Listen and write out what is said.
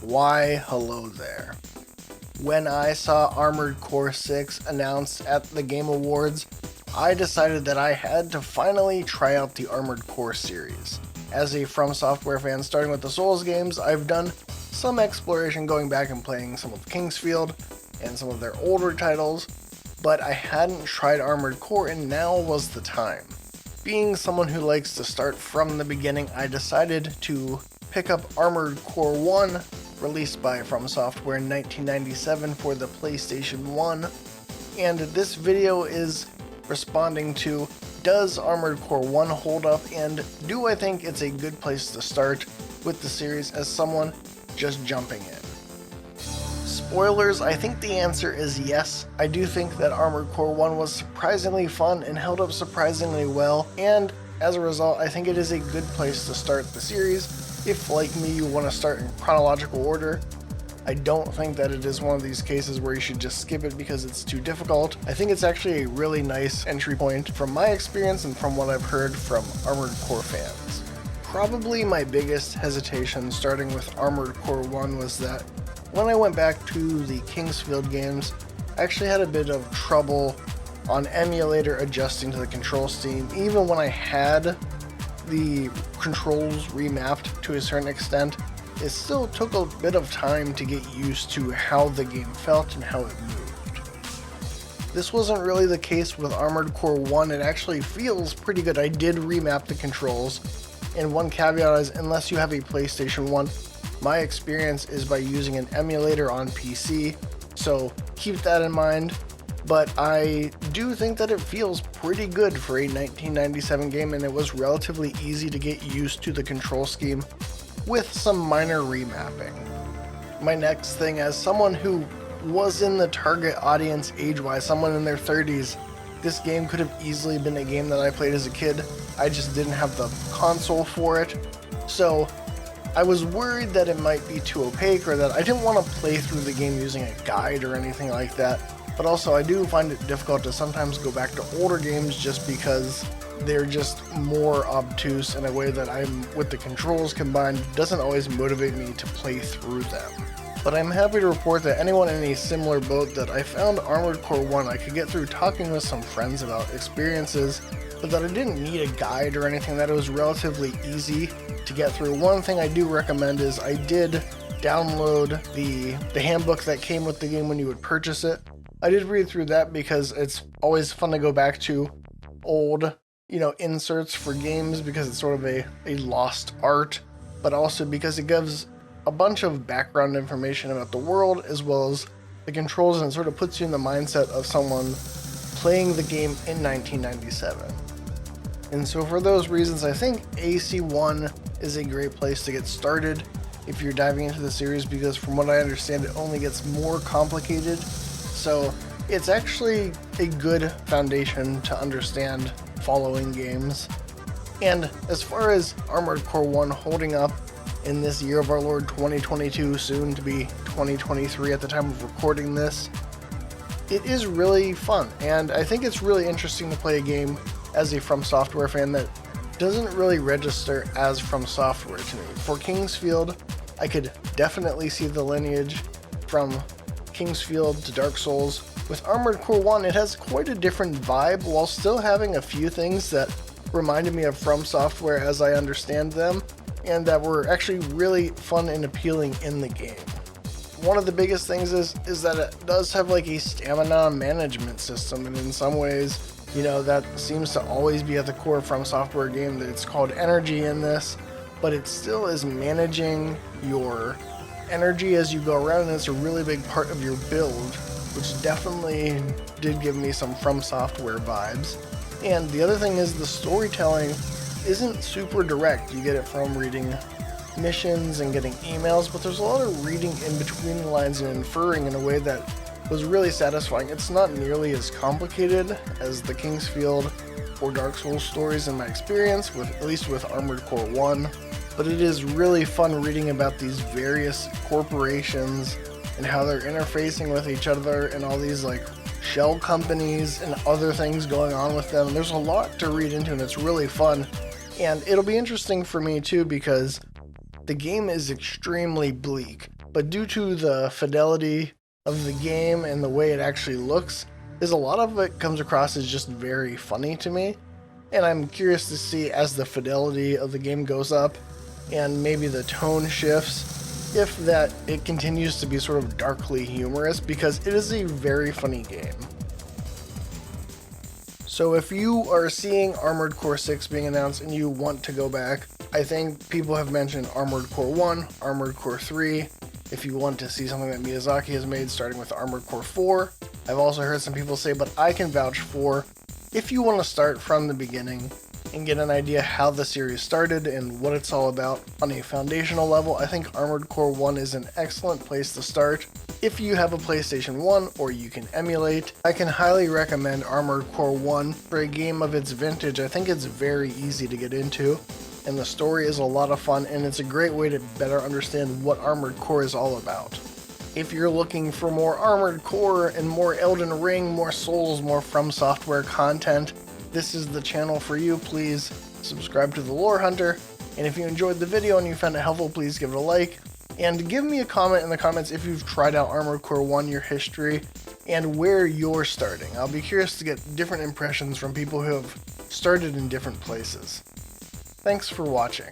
Why, hello there. When I saw Armored Core 6 announced at the Game Awards, I decided that I had to finally try out the Armored Core series. As a FromSoftware fan, starting with the Souls games, I've done some exploration going back and playing some of Kingsfield and some of their older titles, but I hadn't tried Armored Core and now was the time. Being someone who likes to start from the beginning, I decided to pick up Armored Core 1, released by FromSoftware in 1997 for the PlayStation 1, and this video is responding to, does Armored Core 1 hold up, and do I think it's a good place to start with the series as someone just jumping in? Spoilers, I think the answer is yes. I do think that Armored Core 1 was surprisingly fun and held up surprisingly well, and as a result, I think it is a good place to start the series if, like me, you want to start in chronological order. I don't think that it is one of these cases where you should just skip it because it's too difficult. I think it's actually a really nice entry point from my experience and from what I've heard from Armored Core fans. Probably my biggest hesitation starting with Armored Core 1 was that when I went back to the Kingsfield games, I actually had a bit of trouble on emulator adjusting to the control scheme. Even when I had the controls remapped to a certain extent, it still took a bit of time to get used to how the game felt and how it moved. This wasn't really the case with Armored Core 1, it actually feels pretty good. I did remap the controls, and one caveat is unless you have a PlayStation 1, my experience is by using an emulator on PC, so keep that in mind. But I do think that it feels pretty good for a 1997 game, and it was relatively easy to get used to the control scheme with some minor remapping. My next thing, as someone who was in the target audience age-wise, someone in their 30s, this game could have easily been a game that I played as a kid. I just didn't have the console for it. So I was worried that it might be too opaque or that I didn't want to play through the game using a guide or anything like that. But also I do find it difficult to sometimes go back to older games just because they're just more obtuse in a way that with the controls combined, doesn't always motivate me to play through them. But I'm happy to report that anyone in a similar boat, that I found Armored Core 1 I could get through talking with some friends about experiences, but that I didn't need a guide or anything, that it was relatively easy to get through. One thing I do recommend is I did download the handbook that came with the game when you would purchase it. I did read through that because it's always fun to go back to old, inserts for games because it's sort of a lost art, but also because it gives a bunch of background information about the world as well as the controls, and it sort of puts you in the mindset of someone playing the game in 1997. And so for those reasons, I think AC1 is a great place to get started if you're diving into the series, because from what I understand, it only gets more complicated. So it's actually a good foundation to understand following games. And as far as Armored Core 1 holding up in this year of our Lord 2022, soon to be 2023 at the time of recording this, it is really fun. And I think it's really interesting to play a game as a FromSoftware fan that doesn't really register as FromSoftware to me. For Kingsfield, I could definitely see the lineage from Kingsfield to Dark Souls. With Armored Core 1, it has quite a different vibe while still having a few things that reminded me of FromSoftware as I understand them, and that were actually really fun and appealing in the game. One of the biggest things is that it does have like a stamina management system, and in some ways, that seems to always be at the core of FromSoftware game, that it's called energy in this, but it still is managing your energy as you go around, and it's a really big part of your build, which definitely did give me some FromSoftware vibes. And the other thing is the storytelling isn't super direct. You get it from reading missions and getting emails, but there's a lot of reading in between the lines and inferring in a way that was really satisfying. It's not nearly as complicated as the Kingsfield or Dark Souls stories in my experience, at least with Armored Core 1, but it is really fun reading about these various corporations and how they're interfacing with each other and all these shell companies and other things going on with them. There's a lot to read into, and it's really fun. And it'll be interesting for me too, because The game is extremely bleak, but due to the fidelity of the game and the way it actually looks, a lot of it comes across as just very funny to me. And I'm curious to see, as the fidelity of the game goes up and maybe the tone shifts, if that it continues to be sort of darkly humorous, because it is a very funny game. So if you are seeing Armored Core 6 being announced and you want to go back, I think people have mentioned Armored Core 1, Armored Core 3. If you want to see something that Miyazaki has made, starting with Armored Core 4. I've also heard some people say, but I can vouch for, if you want to start from the beginning and get an idea how the series started and what it's all about on a foundational level, I think Armored Core 1 is an excellent place to start. If you have a PlayStation 1 or you can emulate, I can highly recommend Armored Core 1. For a game of its vintage, I think it's very easy to get into, and the story is a lot of fun, and it's a great way to better understand what Armored Core is all about. If you're looking for more Armored Core and more Elden Ring, more Souls, more FromSoftware content, this is the channel for you. Please subscribe to The Lore Hunter, and if you enjoyed the video and you found it helpful, please give it a like, and give me a comment in the comments if you've tried out Armored Core 1, your history, and where you're starting. I'll be curious to get different impressions from people who have started in different places. Thanks for watching.